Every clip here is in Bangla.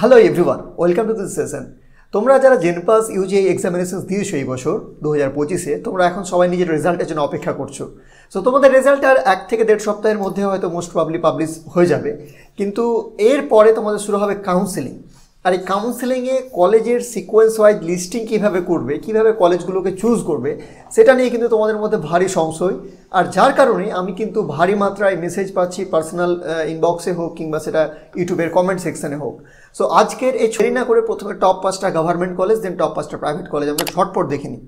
Hello everyone, welcome to this session. তোমরা যারা জেনপাস ইউজিআই এক্সামিনেশন দিয়েছো এই বছর 2025-এ, তোমরা এখন সবাই নিজের রেজাল্টের জন্য অপেক্ষা করছো। সো তোমাদের রেজাল্ট আর 1 থেকে 1.5 সপ্তাহের মধ্যে হয়তো মোস্ট প্রবাবলি পাবলিশ হয়ে যাবে, কিন্তু এরপরে তোমাদের শুরু হবে কাউন্সেলিং। আর এই কাউন্সেলিংয়ে কলেজের সিকোয়েন্স ওয়াইজ লিস্টিং কীভাবে করবে, কীভাবে কলেজগুলোকে চুজ করবে, সেটা নিয়ে কিন্তু তোমাদের মধ্যে ভারী সংশয়। আর যার কারণে আমি কিন্তু ভারী মাত্রায় মেসেজ পাচ্ছি, পার্সোনাল ইনবক্সে হোক কিংবা সেটা ইউটিউবের কমেন্ট সেকশানে হোক। সো আজকের এই ছড়ি না করে প্রথমে টপ 5টা গভর্নমেন্ট কলেজ, দেন টপ 5টা প্রাইভেট কলেজ আমরা ঝটপট দেখে নিই।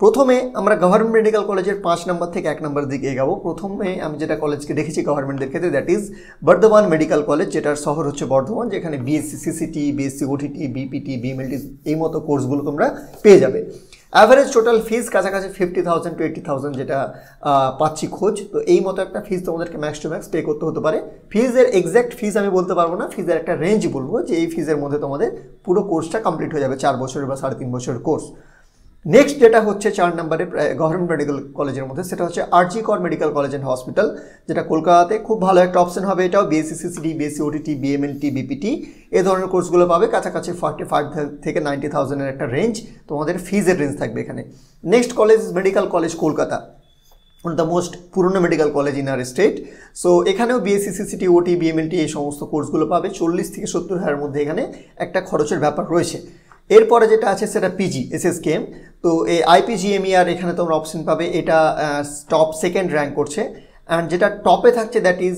প্রথমে আমরা গভর্নমেন্ট মেডিকেল কলেজের 5 নম্বর থেকে 1 নম্বরের দিকে এগাবো। প্রথমে আমি যেটা কলেজকে দেখেছি গভর্নমেন্টের ক্ষেত্রে, that is Bardhaman medical college, যেটার শহর হচ্ছে বর্ধমান, যেখানে BSc সিসিটি, BSc OTT, BPT, BMLT এই মতো কোর্সগুলো তোমরা পেয়ে যাবে। অ্যাভারেজ টোটাল ফিস কাছাকাছি 50,000 to 80,000 যেটা পাচ্ছি খোঁজ। তো এই মতো একটা ফিস তোমাদেরকে ম্যাক্স টু ম্যাক্স পে করতে হতে পারে। ফিজের এক্স্যাক্ট ফিস আমি বলতে পারবো না, ফিজের একটা রেঞ্জ বলবো যে এই ফিজের মধ্যে তোমাদের পুরো কোর্সটা কমপ্লিট হয়ে যাবে, 4 বছরের বা 3.5 বছরের কোর্স। নেক্সট যেটা হচ্ছে 4 নম্বরে গভর্নমেন্ট মেডিকেল কলেজের মধ্যে, সেটা হচ্ছে আরজি কর মেডিকেল কলেজ অ্যান্ড হসপিটাল, যেটা কলকাতাতে খুব ভালো একটা অপশন হবে। এটাও BSc সিসিটি, BSc OTT, BMLT, BPT এই ধরনের কোর্সগুলো পাবে। কাছাকাছি 45 থেকে 90,000-এর একটা রেঞ্জ তোমাদের ফিজের রেঞ্জ থাকবে এখানে। Next college medical college Kolkata, one of the most পুরনো medical college in our state. So এখানেও বিএসসি সিসিটি, ওটি, বিএমএলটি এই সমস্ত কোর্সগুলো পাবে। 40 থেকে 70,000-এর মধ্যে এখানে একটা খরচের ব্যাপার রয়েছে। এরপরে যেটা আছে সেটা পিজি এসএসকেএম। তো এই আইপিজিএমইআর এখানে তোমরা অপশন পাবে, এটা টপ 2nd র্যাঙ্ক করছে। অ্যান্ড যেটা টপে থাকছে that is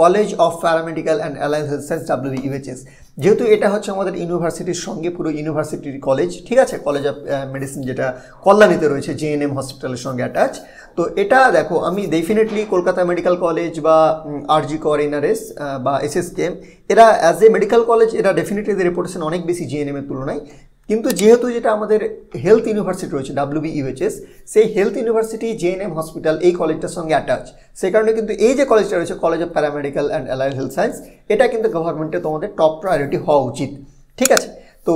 college of paramedical and allied health science WBUHS। যেহেতু এটা হচ্ছে আমাদের ইউনিভার্সিটির সঙ্গে পুরো ইউনিভার্সিটির কলেজ, ঠিক আছে, কলেজ অফ মেডিসিন যেটা কল্যাণীতে রয়েছে, জেএনএম হসপিটালের সঙ্গে অ্যাটাচ। তো এটা দেখো, আমি ডেফিনেটলি কলকাতা মেডিকেল কলেজ বা আরজি কর এনআরএস বা এসএসকেএম, এরা অ্যাজ এ মেডিকেল কলেজ এরা ডেফিনেটলি এদের রেপুটেশন অনেক বেশি জেএনএমের তুলনায়। কিন্তু যেহেতু যেটা আমাদের হেলথ ইউনিভার্সিটি রয়েছে WBUHS, সেই হেলথ ইউনিভার্সিটি জেএনএম হসপিটাল এই কলেজটার সঙ্গে অ্যাটাচ। সেই কারণে কিন্তু এই যে কলেজটা রয়েছে college of paramedical and allied health science, এটা কিন্তু গভর্নমেন্টে তোমাদের টপ প্রায়োরিটি হওয়া উচিত, ঠিক আছে। তো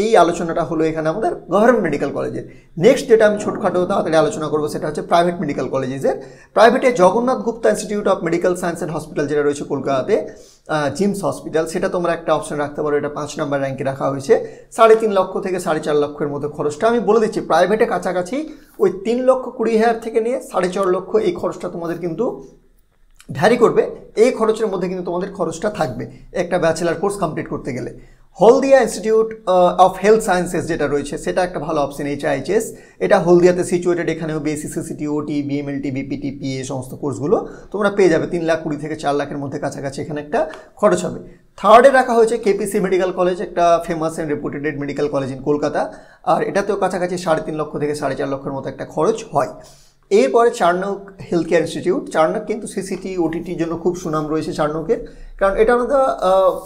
এই আলোচনাটা হলো এখানে আমাদের গভর্নমেন্ট মেডিকেল কলেজের। নেক্সট যেটা আমি ছোটখাটো তাড়াতাড়ি আলোচনা করবো সেটা হচ্ছে প্রাইভেট মেডিকেল কলেজের। প্রাইভেটে Jagannath Gupta institute of medical science and hospital যেটা রয়েছে কলকাতাতে, জিমস হসপিটাল, সেটা তোমরা একটা অপশন রাখতে পারো। এটা 5 নম্বর র্যাঙ্কে রাখা হয়েছে। 3.5 লক্ষ থেকে 4.5 লক্ষের মধ্যে খরচটা আমি বলে দিচ্ছি। প্রাইভেটে কাছাকাছি ওই 3,20,000 থেকে নিয়ে 4.5 লক্ষ এই খরচটা তোমাদের কিন্তু ভ্যারি করবে। এই খরচের মধ্যে কিন্তু তোমাদের খরচটা থাকবে একটা ব্যাচেলার কোর্স কমপ্লিট করতে গেলে। হলদিয়া ইনস্টিটিউট অফ হেলথ সায়েন্সেস যেটা রয়েছে সেটা একটা ভালো অপশন, HIHS। এটা হলদিয়াতে সিচুয়েটেড। এখানেও BSc CCT, OT, BMLT, BPT, PA সমস্ত কোর্সগুলো তোমরা পেয়ে যাবে। 3,20,000 থেকে 4 লাখের মধ্যে কাছাকাছি এখানে একটা খরচ হবে। থার্ডে রাখা হয়েছে কেপিসি মেডিকেল কলেজ, একটা famous and reputed medical college in Kolkata. আর এটাতেও কাছাকাছি 3.5 লক্ষ থেকে 4.5 লক্ষের মতো একটা খরচ হয়। এরপরে Charnock health care institute. Charnock কিন্তু সিসিটি, ওটিটির জন্য খুব সুনাম রয়েছে চার্নকের, কারণ এটা আমাদের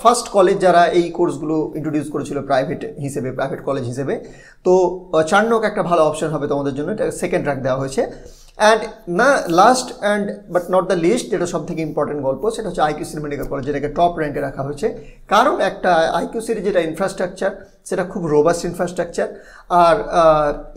ফার্স্ট কলেজ যারা এই কোর্সগুলো ইন্ট্রোডিউস করেছিল প্রাইভেট হিসেবে, প্রাইভেট কলেজ হিসেবে। তো চার্নক একটা ভালো অপশন হবে তোমাদের জন্য, এটা 2nd র্যাঙ্ক দেওয়া হয়েছে। অ্যান্ড না last and but not the least, যেটা সব থেকে ইম্পর্টেন্ট গল্প, সেটা হচ্ছে আইকিউসির মেডিকেল কলেজ, যেটাকে টপ র্যাঙ্কে রাখা হয়েছে। কারণ একটা আইকিউসির যেটা ইনফ্রাস্ট্রাকচার, সেটা খুব রোবাস্ট ইনফ্রাস্ট্রাকচার। আর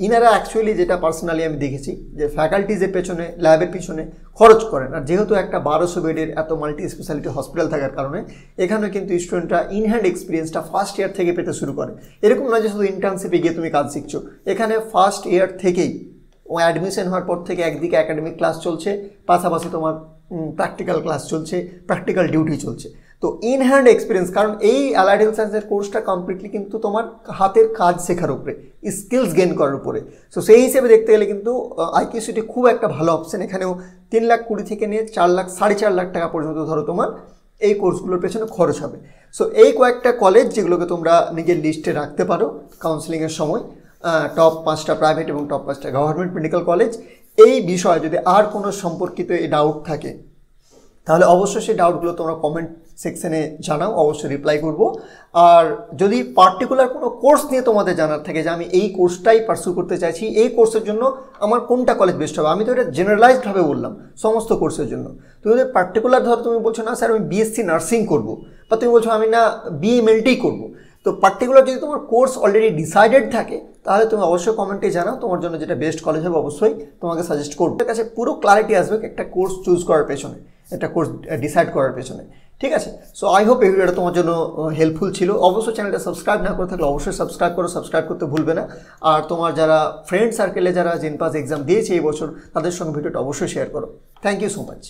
ইনারা অ্যাকচুয়ালি যেটা পার্সোনালি আমি দেখেছি যে ফ্যাকাল্টিজের পেছনে, ল্যাবের পিছনে খরচ করেন। আর যেহেতু একটা 1200 বেডের এত মাল্টি স্পেশালিটি হসপিটাল থাকার কারণে এখানে কিন্তু স্টুডেন্টরা ইন হ্যান্ড এক্সপিরিয়েন্সটা ফার্স্ট ইয়ার থেকে পেতে শুরু করে। এরকম নয় যে শুধু ইন্টার্নশিপে গিয়ে তুমি কাজ শিখছো, এখানে ফার্স্ট ইয়ার থেকেই অ্যাডমিশন হওয়ার পর থেকে একদিকে একাডেমিক ক্লাস চলছে, পাশাপাশি তোমার প্র্যাকটিক্যাল ক্লাস চলছে, প্র্যাকটিক্যাল ডিউটি চলছে। তো ইন হ্যান্ড এক্সপিরিয়েন্স, কারণ এই অ্যালাইড হেলথ সায়েন্সের কোর্সটা কমপ্লিটলি কিন্তু তোমার হাতের কাজ শেখার উপরে, স্কিলস গেইন করার উপরে। সো সেই হিসেবে দেখতে গেলে কিন্তু আইকিউসিটি খুব একটা ভালো অপশন। এখানেও 3,20,000 থেকে নিয়ে 4 লাখ, 4.5 লাখ টাকা পর্যন্ত ধরো তোমার এই কোর্সগুলোর পেছনে খরচ হবে। সো এই কয়েকটা কলেজ যেগুলোকে তোমরা নিজের লিস্টে রাখতে পারো কাউন্সেলিংয়ের সময়, টপ 5টা প্রাইভেট এবং টপ 5টা গভর্নমেন্ট মেডিকেল কলেজ। এই বিষয়ে যদি আর কোনো সম্পর্কিত এই ডাউট থাকে তাহলে অবশ্যই সেই ডাউটগুলো তোমরা কমেন্ট সেকশনে জানাও, অবশ্যই রিপ্লাই করব। আর যদি পার্টিকুলার কোনো কোর্স নিয়ে তোমাদের জানার থাকে যে আমি এই কোর্সটাই পার্সু করতে চাইছি, এই কোর্সের জন্য আমার কোনটা কলেজ বেস্ট হবে, আমি তো এটা জেনারেলাইজডভাবে বললাম সমস্ত কোর্সের জন্য। তুমি যদি পার্টিকুলার ধরো তুমি বলছো না স্যার আমি বিএসসি নার্সিং করবো, বা তুমি বলছো আমি না বিএমএলটি করবো, তো পার্টিকুলার যদি তোমার কোর্স অলরেডি ডিসাইডেড থাকে তাহলে তুমি অবশ্যই কমেন্টে জানাও তোমার জন্য যেটা বেস্ট কলেজ হবে, অবশ্যই তোমাকে সাজেস্ট করবো। তার কাছে পুরো ক্লারিটি আসবে একটা কোর্স চুজ করার পেছনে। একটা কোর্স ডিসাইড করার পেছনে। ঠিক আছে, সো আই হোপ এই ভিডিওটা তোমার জন্য হেল্পফুল ছিল। অবশ্যই চ্যানেলটা সাবস্ক্রাইব না করে থাকলে অবশ্যই সাবস্ক্রাইব করো, সাবস্ক্রাইব করতে ভুলবে না। আর তোমার যারা ফ্রেন্ড সার্কেলে যারা জেনপাস এক্সাম দিয়েছে এই বছর তাদের সঙ্গে ভিডিওটা অবশ্যই শেয়ার করো। Thank you so much.